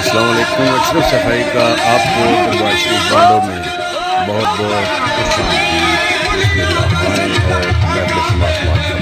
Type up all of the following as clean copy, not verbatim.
अस्सलाम वालेकुम। अशरफ सफाई का आपको दरबार शरीफ वालों में बहुत बहुत खुश आमदीद और महफिल समात फरमाएं।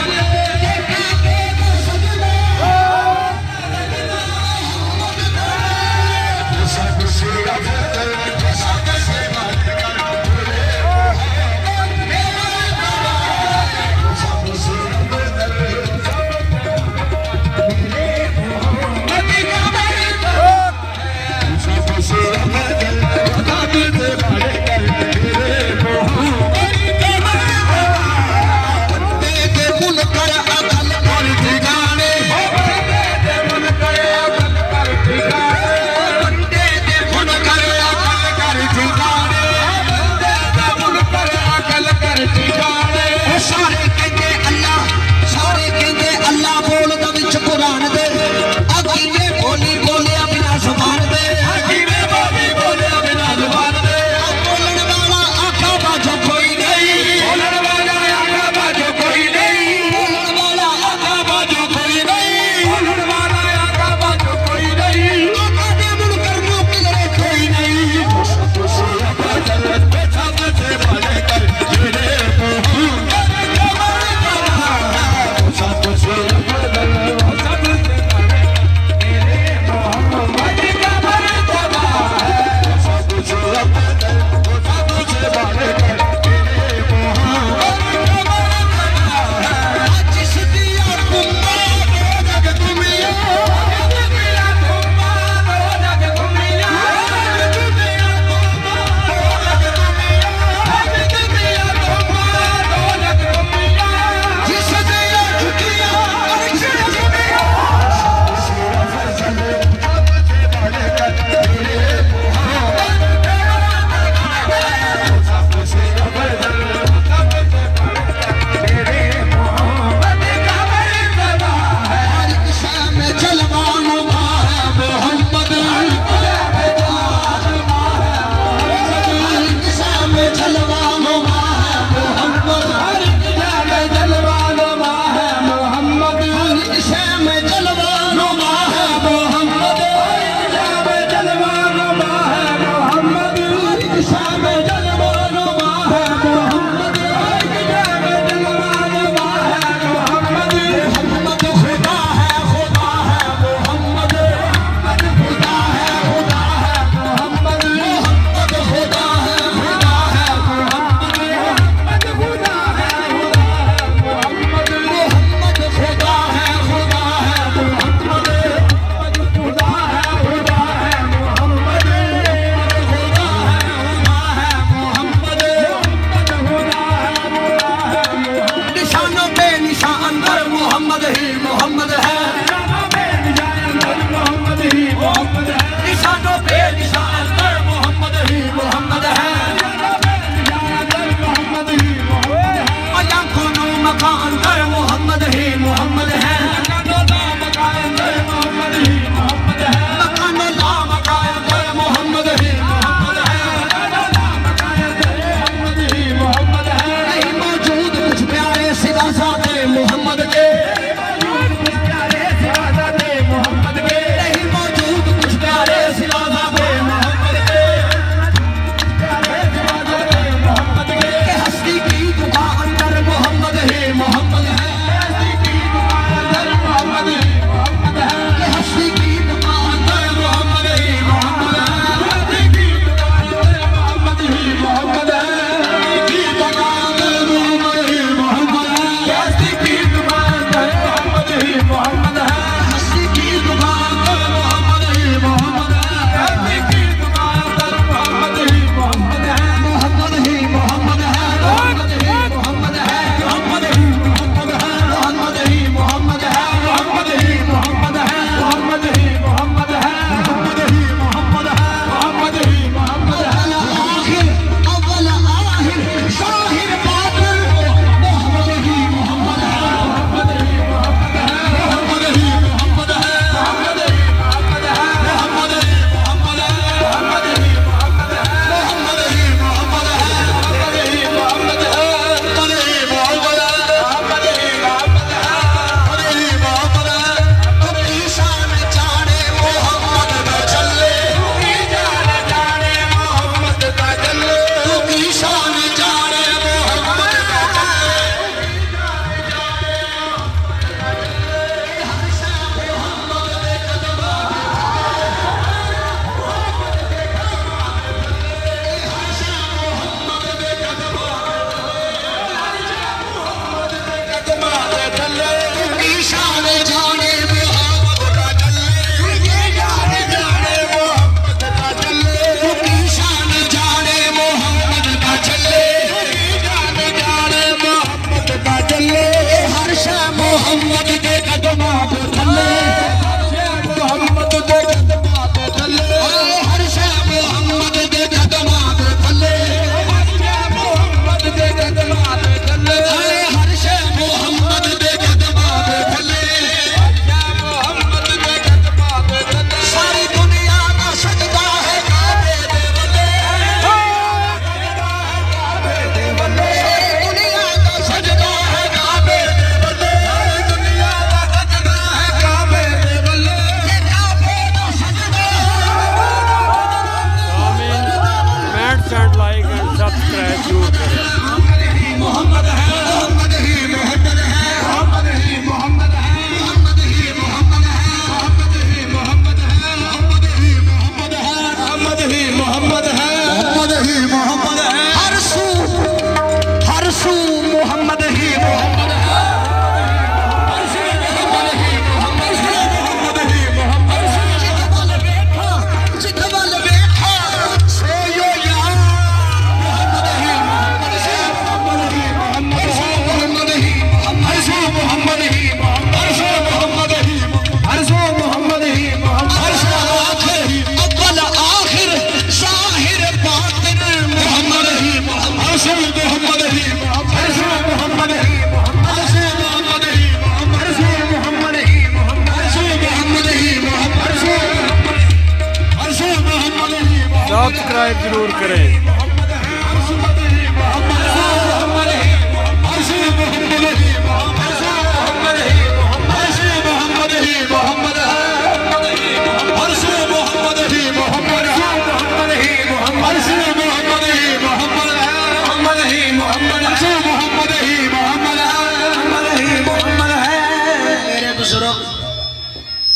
सब्सक्राइब जरूर करें।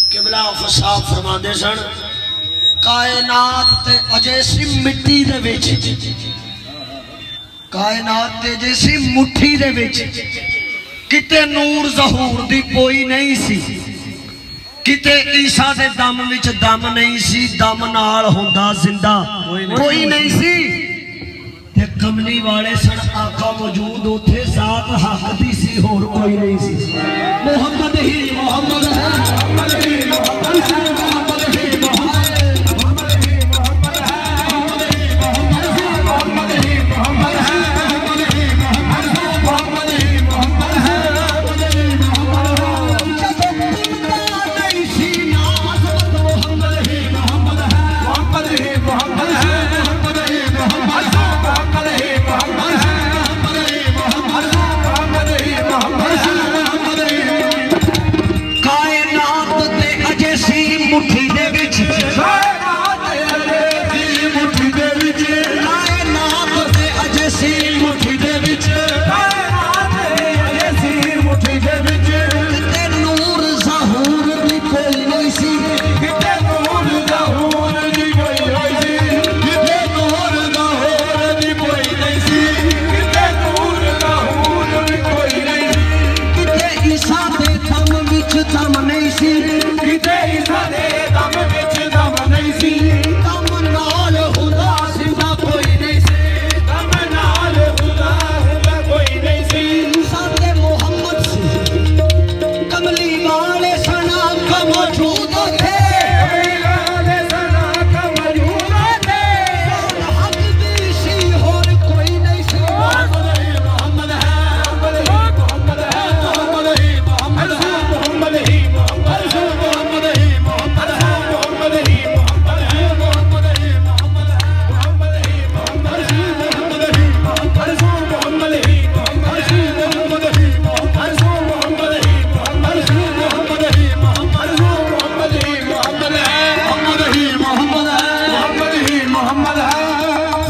किबला साहब फरमाते सन कायनात ते अजे सी मिट्टी दे विच, कायनात ते अजे सी मुट्ठी दे विच, किते नूर ज़हूर दी कोई नहीं सी, किते ईसा दे दम विच दम नहीं सी, दम नाल हुंदा जिंदा कोई नहीं सी। ते कमली वाले सन आका मौजूद उथे जात हक दी सी, होर कोई नहीं सी। मोहम्मद ही मोहम्मद है, मोहम्मद ही मोहम्मद है, मोहम्मद ही मोहम्मद है, मोहम्मद ही मोहम्मद है, मोहम्मद ही मोहम्मद है, मोहम्मद ही मोहम्मद है, मोहम्मद ही मोहम्मद है, मोहम्मद ही मोहम्मद है, मोहम्मद ही मोहम्मद है। नहीं सी नाज़ मोहम्मद ही मोहम्मद है, मोहम्मद ही मोहम्मद है, मोहम्मद ही मोहम्मद है, मोहम्मद ही मोहम्मद है, मोहम्मद ही मोहम्मद है, मोहम्मद ही मोहम्मद है, मोहम्मद ही कायनात ते अजे सी मुट्ठी दे विच, कायनात ते अजे सी मुट्ठी दे विच, कायनात ते अजे सी मुट्ठी दे विच, कायनात ते अजे सी मुट्ठी दे विच, किते नूर ज़हूर दी कोई नहीं सी, किते नूर ज़हूर दी कोई नहीं सी, किते नूर ज़हूर दी कोई नहीं सी, किते नूर ज़हूर दी कोई नहीं सी, किते ईसा दे दम विच दम नहीं सी, किते ईसा दे दम विच दम नहीं सी, दम नाल हुदा सिवा कोई नहीं सी, दम नाल हुदा सिवा कोई नहीं सी। साडे मोहम्मद सी कमली वाले सना का मौजूद थे, कमली वाले सना का मौजूद थे, हक दी सी होर कोई नहीं सी। मोहम्मद ही मोहम्मद है, मोहम्मद ही मोहम्मद है, मोहम्मद ही मोहम्मद है, मोहम्मद ही मोहम्मद है, मोहम्मद ही मोहम्मद है, मोहम्मद ही मोहम्मद है, मोहम्मद ही मोहम्मद है, मोहम्मद ही मोहम्मद है, मोहम्मद ही मोहम्मद है, मोहम्मद ही मोहम्मद है, मोहम्मद ही मोहम्मद है, मोहम्मद ही मोहम्मद है, मोहम्मद ही मोहम्मद है, मोहम्मद ही मोहम्मद है, मोहम्मद ही मोहम्मद है, मोहम्मद ही मोहम्मद है।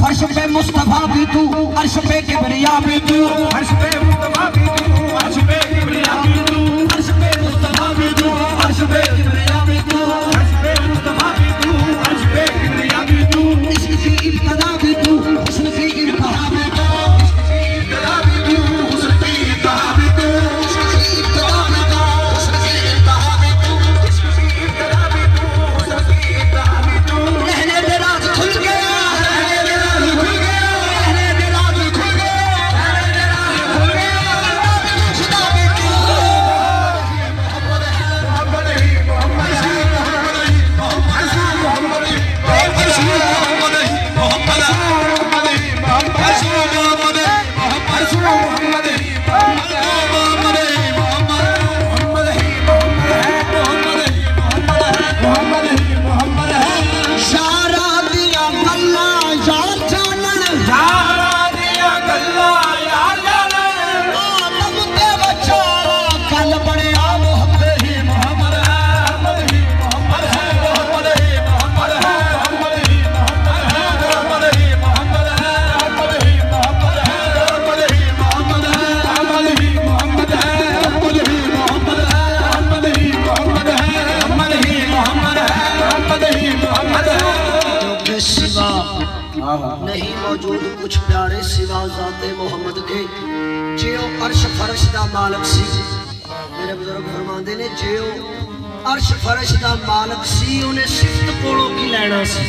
फर्श पे मुस्तफा भी तू, अर्श पे किबरिया भी तू, अर्श पे मुस्तफा भी तू, अर्श पे किबरिया भी तू, अर्श पे मुस्तफा भी तू, अर्श पे किबरिया भी तू, अर्श पे मुस्तफा भी तू, अर्श पे किबरिया भी तू। इश्क की इब्तिदा भी तू, हुस्न की इंतहा भी तू, इश्क की इब्तिदा भी तू, हुस्न की इंतहा भी तू, इश्क की इब्तिदा भी तू, हुस्न की इंतहा भी तू, इश्क की इब्तिदा भी तू, हुस्न की इंतहा भी तू। रहने दे राज खुल गया, रहने दे राज खुल गया, रहने दे राज खुल गया, रहने दे राज खुल गया, खुदा भी तू। मोहम्मद है, मोहम्मद ही मोहम्मद है, मोहम्मद ही मोहम्मद है, मोहम्मद ही मोहम्मद है, मोहम्मद ही मोहम्मद है, मोहम्मद ही मोहम्मद है, मोहम्मद ही मोहम्मद है, मोहम्मद ही मोहम्मद है, मोहम्मद ही मोहम्मद है, मोहम्मद ही मोहम्मद है, मोहम्मद ही मोहम्मद है, मोहम्मद ही मोहम्मद है। शारा दिया गल्ला यार जानन, शारा दिया गल्ला यार जानन, आदम ते बचारा कल बड़िया मोहम्मद ही मोहम्मद है, मोहम्मद ही मोहम्मद है, मोहम्मद ही मोहम्मद है, मोहम्मद ही मोहम्मद है, मोहम्मद ही मोहम्मद है, मोहम्मद ही मोहम्मद है, मोहम्मद ही मोहम्मद है, मोहम्मद ही मोहम्मद है, मोहम्मद ही मोहम्मद है, मोहम्मद ही मोहम्मद है, मोहम्मद ही मोहम्मद है, मोहम्मद ही मोहम्मद है। क्योंकि सिवा नहीं मौजूद कुछ प्यारे सिवा ज़ाते मोहम्मद के, जियो अर्श फर्श दा मालक सी। मेरे बुजुर्ग फरमाते ने जियो अर्श फर्श दा मालक सी, उन्हें सिफत कोलों की लेना सी।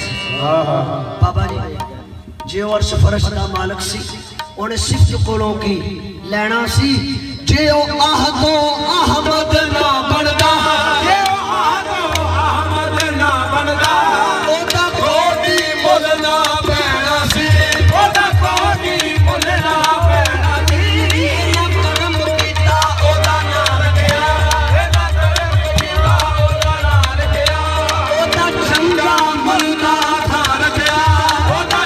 बाबा जी जियो अर्श फर्श दा मालक सी, उन्हें सिफत कोलों की लेना सी। जियो आहदो अहमद ना बनदा, जियो आहदो अहमद ना बनदा, ओदा कोटी मुल ना पैना सी, ओदा कोटी मुल ना पैना सी। ना करम कीता ओदा ना रखिया, ना करम कीता ओदा ना रखिया, ओदा चंगा मरदा था रखिया, ओदा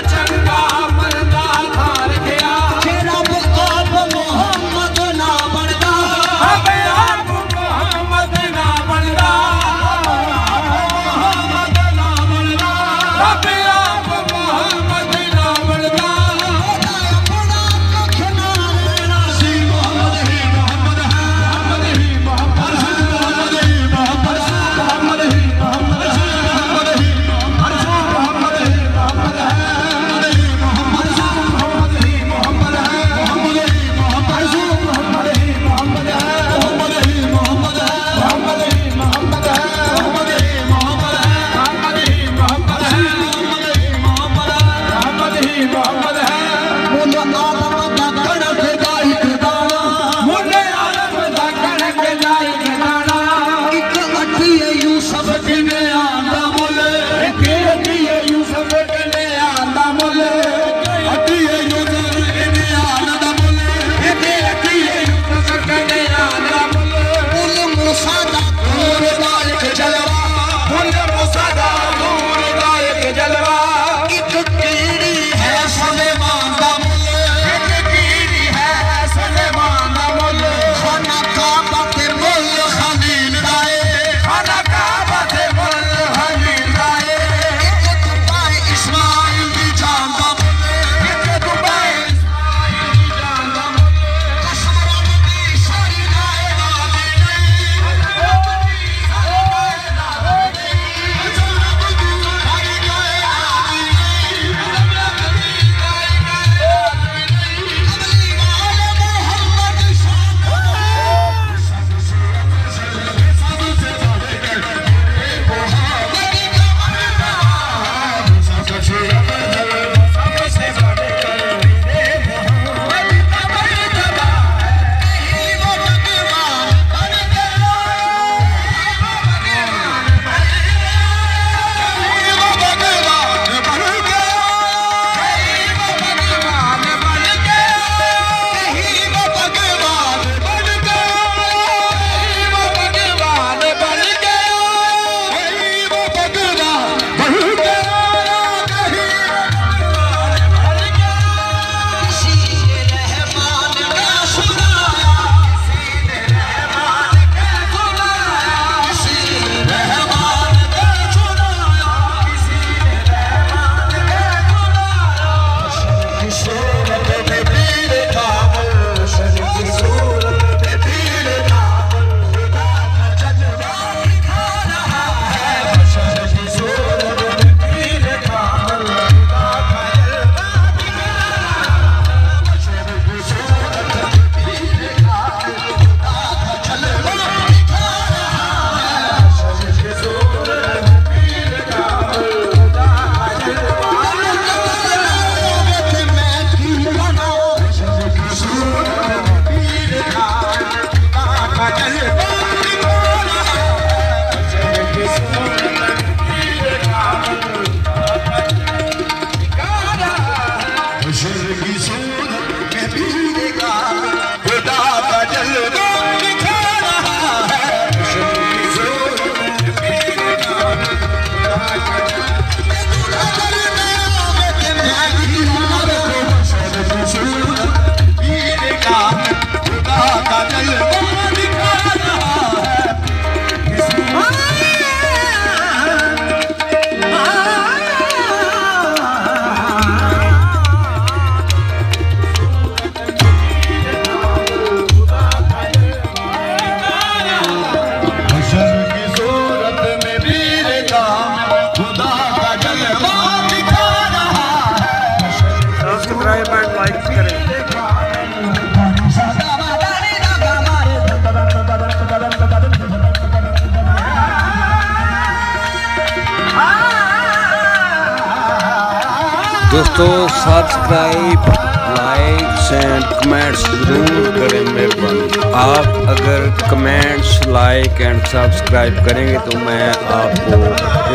दोस्तों सब्सक्राइब, लाइक्स एंड कमेंट्स ज़रूर करें मेहरबानी। आप अगर कमेंट्स, लाइक एंड सब्सक्राइब करेंगे तो मैं आपको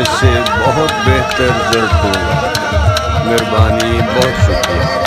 इससे बहुत बेहतर रिजल्ट दूँगा। मेहरबानी, बहुत शुक्रिया।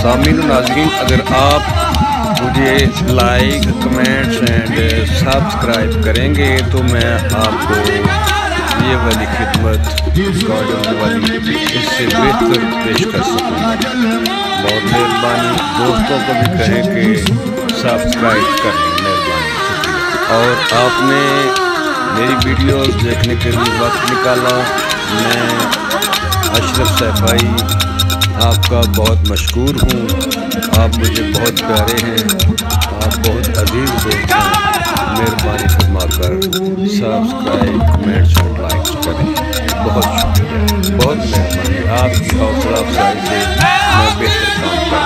सामीन नाज़रीन, अगर आप मुझे लाइक, कमेंट्स एंड सब्सक्राइब करेंगे तो मैं आपको ये वाली खिदमत रिकॉर्ड वाली इससे बेहतर पेश कर सकूँगा। बहुत मेहरबानी। दोस्तों को भी कहें कि सब्सक्राइब करें, मेहरबानी, शुक्रिया। और आपने मेरी वीडियोस देखने के लिए वक्त निकाला। मैं अशरफ सैफाई आपका बहुत मशकूर हूँ। आप मुझे बहुत प्यारे हैं, आप बहुत अजीज दोस्त हैं। मेहरबानी फरमाकर सब्सक्राइब, कमेंट्स और लाइक्स करें। बहुत शुक्रिया, बहुत मेहरबानी। आपकी हौसला अफजाई से मैं बेहतर काम कर